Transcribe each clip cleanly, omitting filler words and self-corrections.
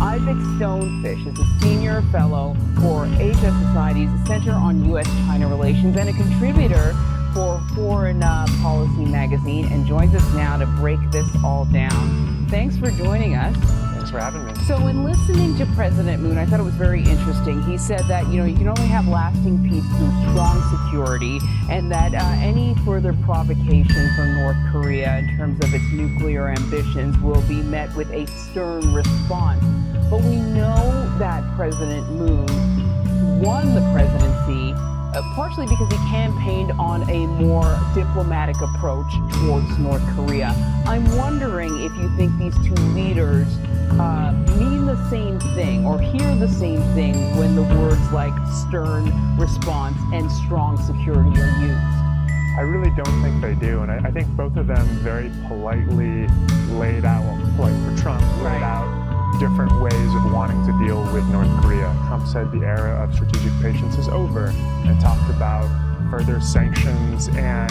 Isaac Stonefish is a senior fellow for HS Society's Center on U.S.-China Relations and a contributor for Foreign Policy magazine, and joins us now to break this all down. Thanks for joining us. Thanks for having me. So in listening to President Moon, I thought it was very interesting. He said that, you can only have lasting peace through strong security, and that any further provocation from North Korea in terms of its nuclear ambitions will be met with a stern response. But we know that President Moon won the presidency partially because he campaigned on a more diplomatic approach towards North Korea. I'm wondering if you think these two leaders mean the same thing or hear the same thing when the words like stern response and strong security are used. I really don't think they do, and I think both of them very politely laid out, well, polite for Trump, laid out different ways of wanting to deal with North Korea. Trump said the era of strategic patience is over and talked about further sanctions and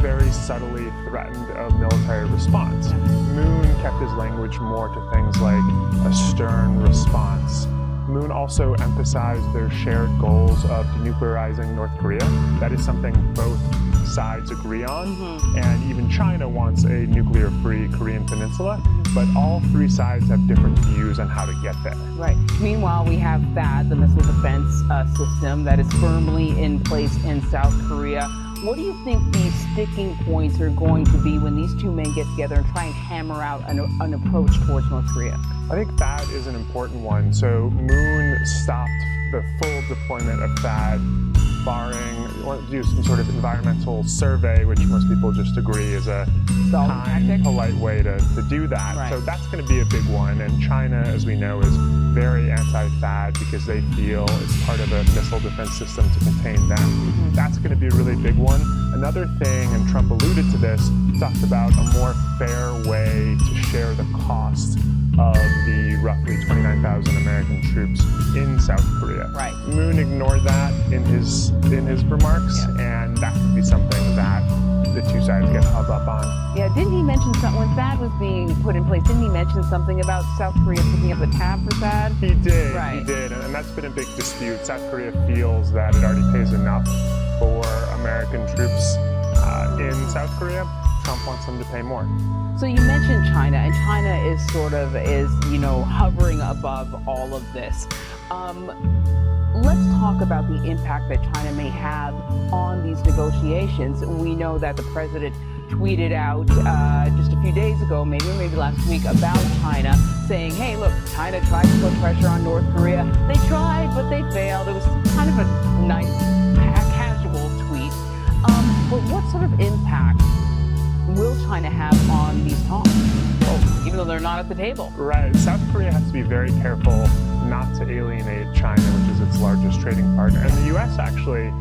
very subtly threatened a military response. Moon kept his language more to things like a stern response. Moon also emphasized their shared goals of denuclearizing North Korea. That is something both sides agree on, and even China wants a nuclear-free Korean peninsula, but all three sides have different views on how to get there. Right. Meanwhile, we have THAAD, the missile defense system that is firmly in place in South Korea. What do you think these sticking points are going to be when these two men get together and try and hammer out an approach towards North Korea? I think THAAD is an important one. So Moon stopped the full deployment of THAAD, barring, wanted to do some sort of environmental survey, which most people just agree is a kind, polite way to do that. Right. So that's going to be a big one. And China, as we know, is very anti-THAAD because they feel it's part of a missile defense system to contain them. That's going to be a really big one. Another thing, and Trump alluded to this, talked about a more fair way to share the cost of the roughly 29,000 American troops in South Korea. Right. Moon ignored that in his remarks, and that could be something that the two sides get hung up on. Yeah, didn't he mention something when THAAD was being put in place? Didn't he mention something about South Korea picking up the tab for THAAD? He did, right. He did, and that's been a big dispute. South Korea feels that it already pays enough for American troops in South Korea. Trump wants them to pay more. So you mentioned China, and China is hovering above all of this. Let's talk about the impact that China may have on these negotiations. We know that the president tweeted out just a few days ago, maybe last week, about China, saying, hey, look, China tried to put pressure on North Korea. They tried, but they failed. It was kind of a nice, casual tweet. But what sort of impact will China have on these talks? Well, even though they're not at the table. Right. South Korea has to be very careful not to alienate China, which is its largest trading partner. And the U.S. actually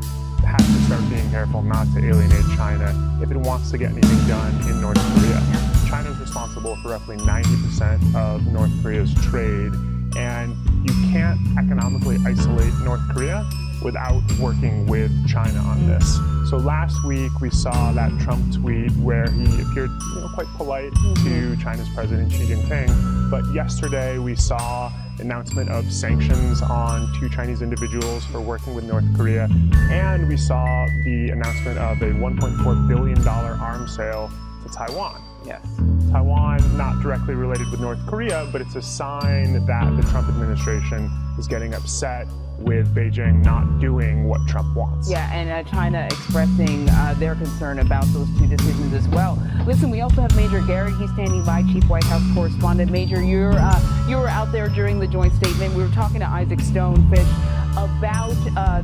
has to start being careful not to alienate China if it wants to get anything done in North Korea. China is responsible for roughly 90% of North Korea's trade, and you can't economically isolate North Korea without working with China on this. So last week we saw that Trump tweet where he appeared quite polite to China's President Xi Jinping, but yesterday we saw announcement of sanctions on 2 Chinese individuals for working with North Korea, and we saw the announcement of a $1.4 billion arms sale to Taiwan. Yes. Taiwan, not directly related with North Korea, but it's a sign that the Trump administration is getting upset with Beijing not doing what Trump wants. Yeah, and China expressing their concern about those 2 decisions as well. Listen, we also have Major Garrett. He's standing by, Chief White House Correspondent. Major, you were out there during the joint statement. We were talking to Isaac Stonefish about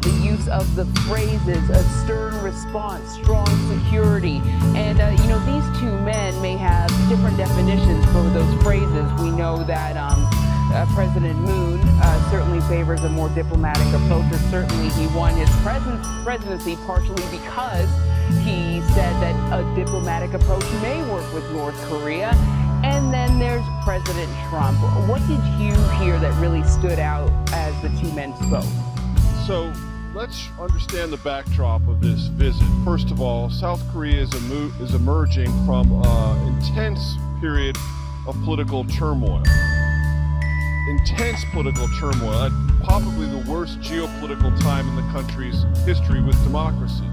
the use of the phrases, a stern response, strong security. And, these 2 men may have different definitions for those phrases. We know that President Moon certainly favors a more diplomatic approach, or certainly he won his presidency partially because he said that a diplomatic approach may work with North Korea. And then there's President Trump. What did you hear that really stood out as the 2 men spoke? So let's understand the backdrop of this visit. First of all, South Korea is emerging from an intense period of political turmoil. intense political turmoil at probably the worst geopolitical time in the country's history with democracy.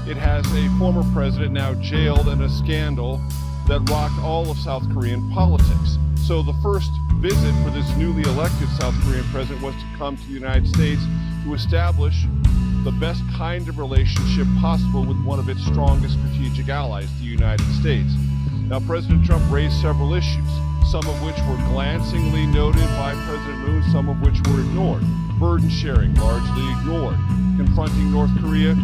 It has a former president now jailed in a scandal that rocked all of South Korean politics. So the first visit for this newly elected South Korean president was to come to the United States to establish the best kind of relationship possible with one of its strongest strategic allies, the United States. Now, President Trump raised several issues, some of which were glancingly noted by President Moon, some of which were ignored. Burden sharing, largely ignored. Confronting North Korea,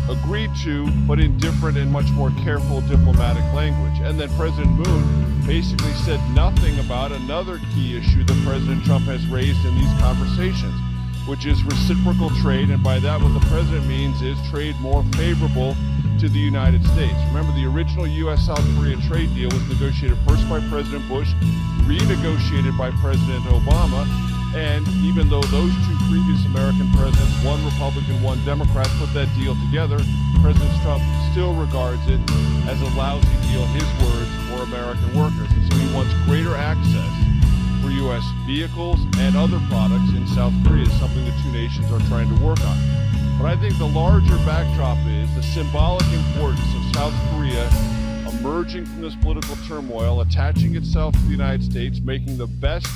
agreed to, but in different and much more careful diplomatic language. And then President Moon basically said nothing about another key issue that President Trump has raised in these conversations, which is reciprocal trade. And by that, what the president means is trade more favorable to the United States. Remember, the original U.S.-South Korea trade deal was negotiated first by President Bush, renegotiated by President Obama, and even though those two previous American presidents, one Republican, one Democrat, put that deal together, President Trump still regards it as a lousy deal, his words, for American workers. And so he wants greater access for U.S. vehicles and other products in South Korea, something the two nations are trying to work on. But I think the larger backdrop is the symbolic importance of South Korea emerging from this political turmoil, attaching itself to the United States, making the best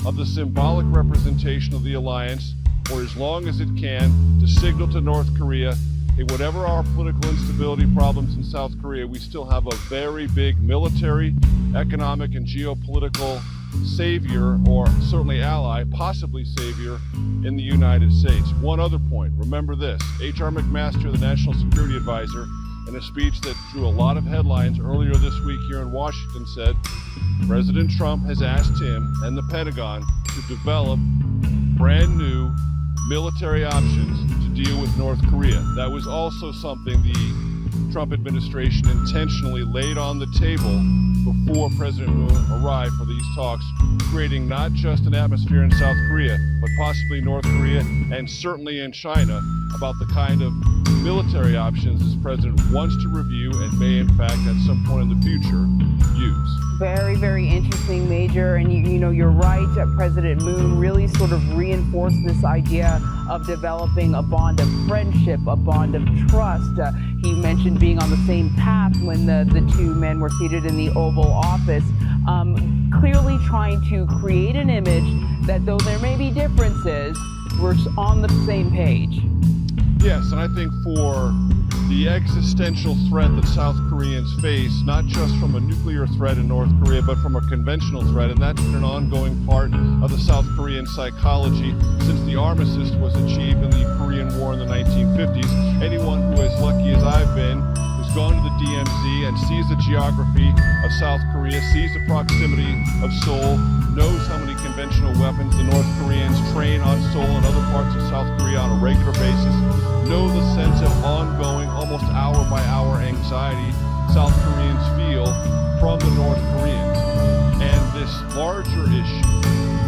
of the symbolic representation of the alliance for as long as it can to signal to North Korea, hey, whatever our political instability problems in South Korea, we still have a very big military, economic, and geopolitical savior, or certainly ally, possibly savior, in the United States. One other point, remember this, H.R. McMaster, the National Security Advisor, in a speech that drew a lot of headlines earlier this week here in Washington, said President Trump has asked him and the Pentagon to develop brand new military options to deal with North Korea. That was also something the Trump administration intentionally laid on the table before President Moon arrived for these talks, creating not just an atmosphere in South Korea, but possibly North Korea and certainly in China about the kind of military options this president wants to review and may in fact at some point in the future use. Very, very interesting, Major. And you know, you're right. President Moon really sort of reinforced this idea of developing a bond of friendship, a bond of trust. He mentioned being on the same path when the two men were seated in the Oval Office, clearly trying to create an image that though there may be differences, we're on the same page. Yes, and I think for the existential threat that South Koreans face, not just from a nuclear threat in North Korea, but from a conventional threat, and that's been an ongoing part of the South Korean psychology since the armistice was achieved in the Korean War in the 1950s. Anyone who, as lucky as I've been, who's gone to the DMZ and sees the geography of South Korea, sees the proximity of Seoul, knows how many conventional weapons the North Koreans train on Seoul and other parts of South Korea on a regular basis, know the sense of ongoing, almost hour-by-hour anxiety South Koreans feel from the North Koreans. And this larger issue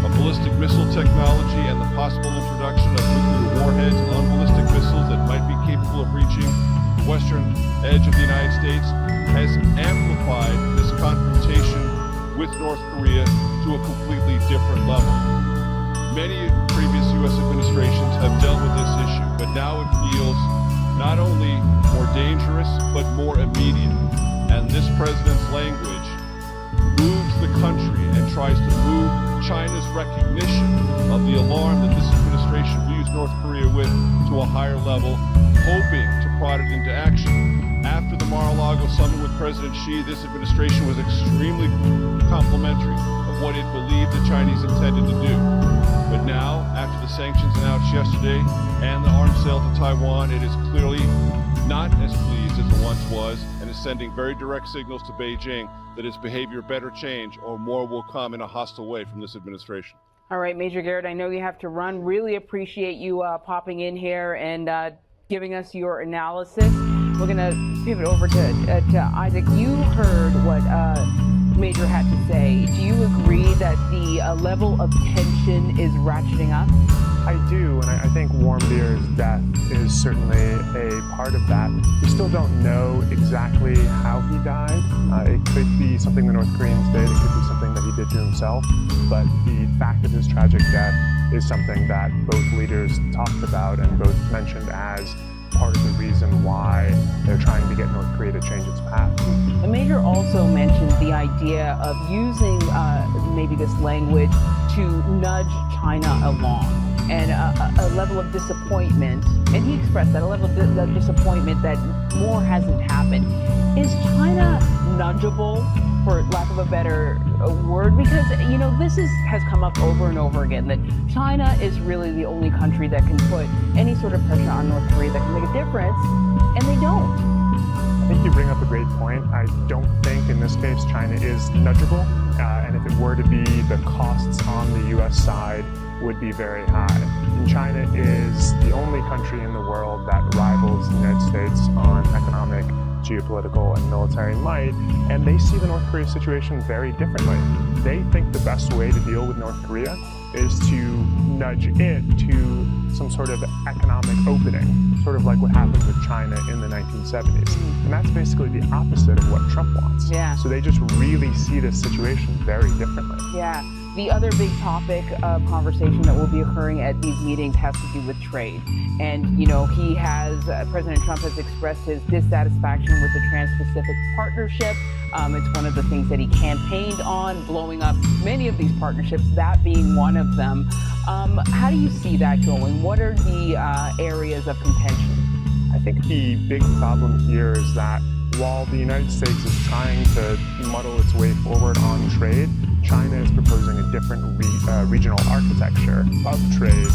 of ballistic missile technology and the possible introduction of nuclear warheads on ballistic missiles that might be capable of reaching the western edge of the United States has amplified this confrontation with North Korea to a completely different level. Many previous U.S. administrations have dealt with this issue, but now it feels not only more dangerous, but more immediate. And this president's language moves the country and tries to move China's recognition of the alarm that this administration views North Korea with to a higher level, hoping to prod it into action. After the Mar-a-Lago summit with President Xi, this administration was extremely complimentary of what it believed the Chinese intended to do. But now, after the sanctions announced yesterday and the arms sale to Taiwan, it is clearly not as pleased as it once was and is sending very direct signals to Beijing that its behavior better change or more will come in a hostile way from this administration. All right, Major Garrett, I know you have to run. Really appreciate you popping in here and giving us your analysis. We're going to pivot over to Isaac. You heard what Major had to say. Do you agree that the level of tension is ratcheting up? I do, and I think Warm Beer's death is certainly a part of that. We still don't know exactly how he died. It could be something the North Koreans did. It could be something that he did to himself, but the fact of his tragic death is something that both leaders talked about and both mentioned as part of the reason why they're trying to get North Korea to change its path. The Major also mentioned the idea of using maybe this language to nudge China along, and a level of disappointment, and he expressed that, a level of disappointment that more hasn't happened. Is China nudgeable, for lack of a better word? Because, you know, this has come up over and over again, that China is really the only country that can put any sort of pressure on North Korea that can make a difference, and they don't. I think you bring up a great point. I don't think in this case China is nudgeable, and if it were to be, the costs on the U.S. side would be very high. And China is the only country in the world that rivals the United States on economic, geopolitical, and military might, and they see the North Korea situation very differently. They think the best way to deal with North Korea is to nudge it to some sort of economic opening, sort of like what happened with China in the 1970s. And that's basically the opposite of what Trump wants. Yeah. So they just really see this situation very differently. Yeah. The other big topic of conversation that will be occurring at these meetings has to do with trade. And, you know, President Trump has expressed his dissatisfaction with the Trans-Pacific Partnership. It's one of the things that he campaigned on, blowing up many of these partnerships, that being one of them. How do you see that going? What are the areas of contention? I think the big problem here is that while the United States is trying to muddle its way forward on trade, China is proposing a different regional architecture of trade,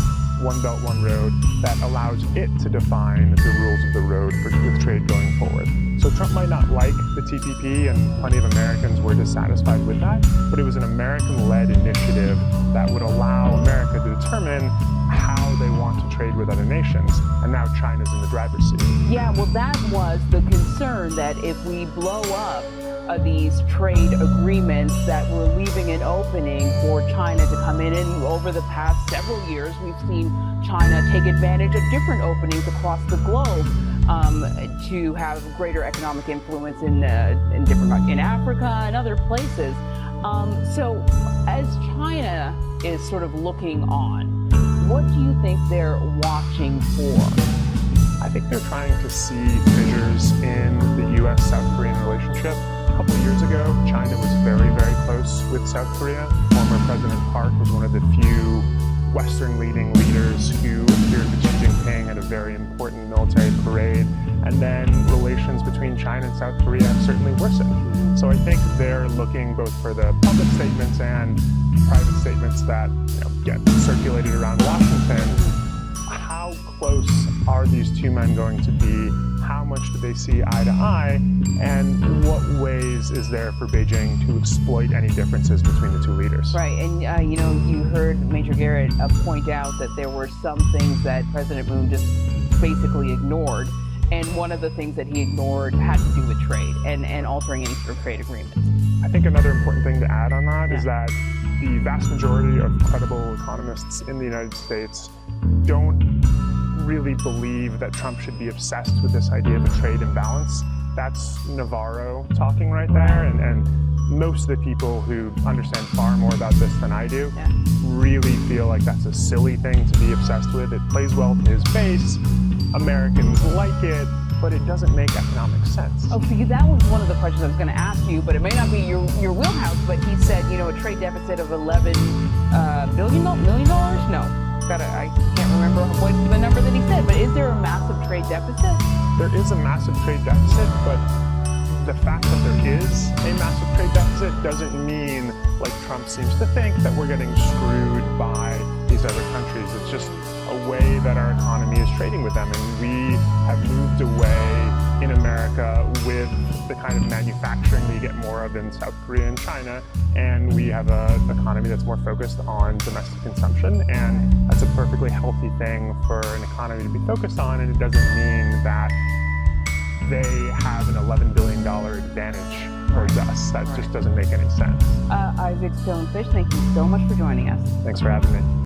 One Belt, One Road, that allows it to define the rules of the road with trade going forward. So Trump might not like the TPP, and plenty of Americans were dissatisfied with that, but it was an American-led initiative that would allow America to determine how they want to trade with other nations, and now China's in the driver's seat. Yeah, well, that was the concern, that if we blow up these trade agreements, that we're leaving an opening for China to come in. And over the past several years, we've seen China take advantage of different openings across the globe to have greater economic influence in Africa and other places. So as China is sort of looking on, what do you think they're watching for? I think they're trying to see fissures in the U.S.-South Korean relationship. A couple of years ago, China was very, very close with South Korea. Former President Park was one of the few Western-leading leaders who appeared with Xi Jinping at a very important military parade. And then relations between China and South Korea have certainly worsened. So I think they're looking both for the public statements and private statements that get circulated around Washington. How close are these two men going to be? How much do they see eye to eye? And what ways is there for Beijing to exploit any differences between the two leaders? Right, and you heard Major Garrett point out that there were some things that President Moon just basically ignored. And one of the things that he ignored had to do with trade and altering any sort of trade agreements. I think another important thing to add on that is that the vast majority of credible economists in the United States don't really believe that Trump should be obsessed with this idea of a trade imbalance. That's Navarro talking right there, and most of the people who understand far more about this than I do really feel like that's a silly thing to be obsessed with. It plays well to his base, Americans like it, but it doesn't make economic sense. Oh, see, that was one of the questions I was going to ask you, but it may not be your wheelhouse, but he said, a trade deficit of $11 million? No. I can't remember what the number that he said, but is there a massive trade deficit? There is a massive trade deficit, but the fact that there is a massive trade deficit doesn't mean, like Trump seems to think, that we're getting screwed by these other countries. It's just a way that our economy is trading with them, and we have moved away in America with the kind of manufacturing that you get more of in South Korea and China, and we have an economy that's more focused on domestic consumption, and that's a perfectly healthy thing for an economy to be focused on, and it doesn't mean that they have an $11 billion advantage towards us. That just doesn't make any sense. Isaac Stonefish, thank you so much for joining us. Thanks for having me.